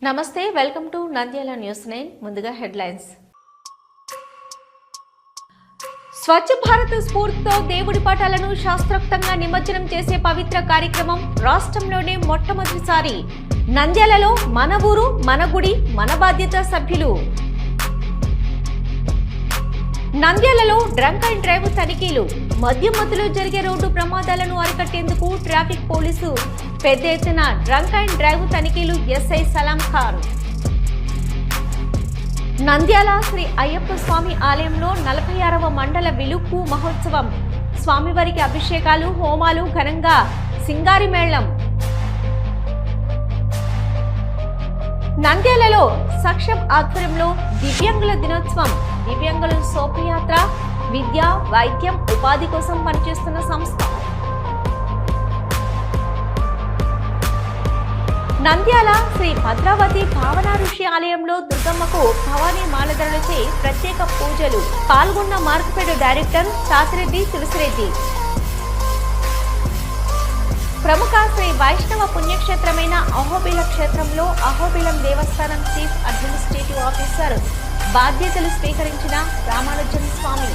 నమస్తే, welcome to Nandyal news 9. ముందుగా headlines. Swachh Bharat స్ఫూర్తితో దేవుడి పటాలను శాస్త్రోక్తంగా నిమజ్జనం చేసే పవిత్ర కార్యక్రమం రాష్ట్రంలోనే మొట్టమొదటిసారి. నంద్యాలలో మన ఊరు మన గుడి మన బాధ్యత సభ్యులు. నంద్యాలలో డ్రంక్ అండ్ డ్రైవ్ తనిఖీలు. మద్యం మత్తులో జరిగే రోడ్డు ప్రమాదాలను అరికట్టేందుకు ట్రాఫిక్ పోలీసు పెద్ద ఎత్తున డ్రంక్ అండ్ డ్రైవ్ తనిఖీలు. ఎస్ఐ సలాం ఖాన్. నంద్యాల శ్రీ అయ్యప్ప స్వామి ఆలయంలో 46వ మండల విలుక్కు మహోత్సవం. స్వామివారికి అభిషేకాలు హోమాలు ఘనంగా సింగారి మేళం. నంద్యాలలో సక్షం ఆధ్వర్యంలో దివ్యాంగుల దినోత్సవం. దివ్యాంగుల శోభయాత్ర విద్య వైద్యం ఉపాధి కోసం పనిచేస్తున్న సంస్థ. నంద్యాల శ్రీ భద్రావతి భావన ఋషి ఆలయంలో దుర్గమ్మకు భవానీ మాలధరులచే ప్రత్యేక పూజలు. పాల్గొన్న మార్కెట్ డైరెక్టర్ శాస్త్రెడ్డి తులసిరెడ్డి. ప్రముఖ శ్రీ వైష్ణవ పుణ్యక్షేత్రమైన అహోబిల క్షేత్రంలో అహోబిలం దేవస్థానం చీఫ్ అడ్మినిస్ట్రేటివ్ ఆఫీసర్ బాధ్యతలు స్వీకరించిన రామానుజన్ స్వామి.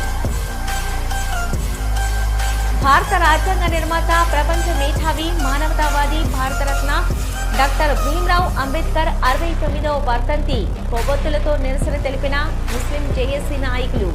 భారత రాజ్యాంగ నిర్మాత ప్రపంచ మేధావి మానవతావాది భారతరత్న డాక్టర్ భీమ్రావ్ అంబేద్కర్ 69వ వర్ధంతి. కొవ్వొత్తులతో నిరసన తెలిపిన ముస్లిం జేఏసీ నాయకులు.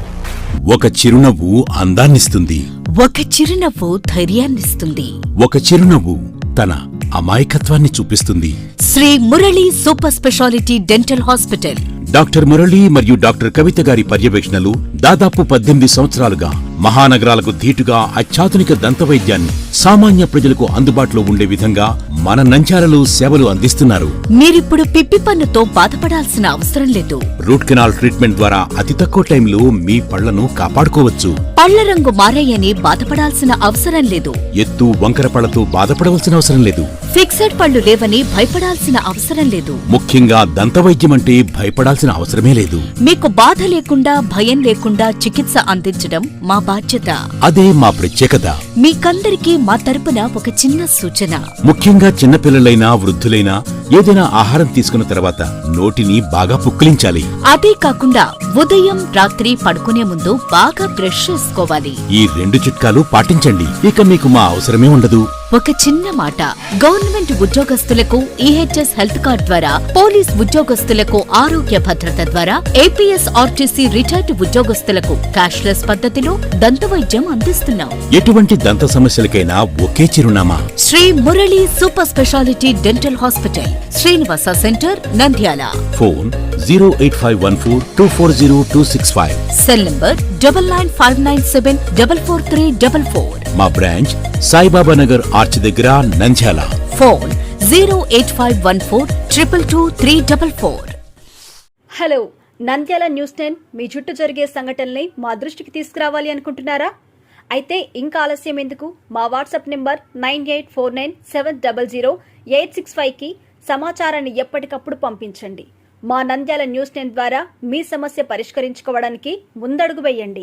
ఒక చిరునవ్వు అందాన్నిస్తుంది, ఒక చిరునవ్వు ధైర్యాన్నిస్తుంది, ఒక చిరునవ్వు తన అమాయకత్వాన్ని చూపిస్తుంది. Shri Murali super speciality dental hospital. Doctor Murali మరియు డాక్టర్ కవిత గారి పర్యవేక్షణలు దాదాపు 18 సంవత్సరాలుగా మహానగరాలకు ధీటుగా అత్యాధునిక దంతవైద్యాన్ని సామాన్య ప్రజలకు అందుబాటులో ఉండే విధంగా మన నంద్యాలలో సేవలు అందిస్తున్నారు. మీరిప్పుడు పిప్పి పన్నుతో బాధపడాల్సిన అవసరం లేదు. రూట్ కెనాల్ ట్రీట్మెంట్ ద్వారా అతి తక్కువ టైంలో మీ పళ్లను కాపాడుకోవచ్చు. పళ్ల రంగు మారాయని బాధపడాల్సిన అవసరం లేదు. ఎత్తు వంకర పళ్లతో బాధపడవలసిన అవసరం లేదు. ఫిక్సెడ్ పళ్లు లేవని భయపడాల్సిన అవసరం లేదు. ముఖ్యంగా దంతవైద్యం అంటే భయపడాల్సిన అవసరమే లేదు. మీకు బాధ లేకుండా భయం లేకుండా చికిత్స అందించడం మా బాధ్యత. అదే మా ప్రత్యేకత. మీకందరికీ మా తరపున ఒక చిన్న సూచన. ముఖ్యంగా చిన్నపిల్లలైనా వృద్ధులైనా ఏదైనా ఆహారం తీసుకున్న తర్వాత నోటిని బాగా పుక్కిలించాలి. అదే కాకుండా ఉదయం రాత్రి పడుకునే ముందు బాగా బ్రష్ చేసుకోవాలి. ఈ 2 చిట్కాలు పాటించండి, ఇక మీకు మా అవసరమే ఉండదు. ఒక చిన్న మాట, గవర్నమెంట్ ఉద్యోగస్తులకు ఈహెచ్ఎస్ హెల్త్ కార్డ్ ద్వారా, పోలీస్ ఉద్యోగస్తులకు ఆరోగ్య భద్రత ద్వారా, ఏపీఎస్ ఆర్టీసీ రిటైర్డ్ ఉద్యోగస్తులకు క్యాష్లెస్ పద్ధతిలో దంతవైద్యం అందిస్తున్నాం. ఎటువంటి దంత సమస్యలకైనా ఒకే చిరునామా, Shri Murali super speciality dental hospital, Srinivasa centre, Nandyal. Phone 08514240265. Cell number 9959744344. మా బ్రాంచ్ సాయిబాబా నగర్ ఆర్చ్ దగ్గర, Nandyal. Phone 08514222344. Hello, Nandyal news 10 మీ చుట్టూ జరిగే సంఘటనల్ని మా దృష్టికి తీసుకురావాలి అనుకుంటున్నారా? అయితే ఇంకా ఆలస్యం ఎందుకు? మా వాట్సాప్ నెంబర్ 9849700865కి సమాచారాన్ని ఎప్పటికప్పుడు పంపించండి. మా నంద్యాల న్యూస్ 10 ద్వారా మీ సమస్య పరిష్కరించుకోవడానికి ముందడుగు వేయండి.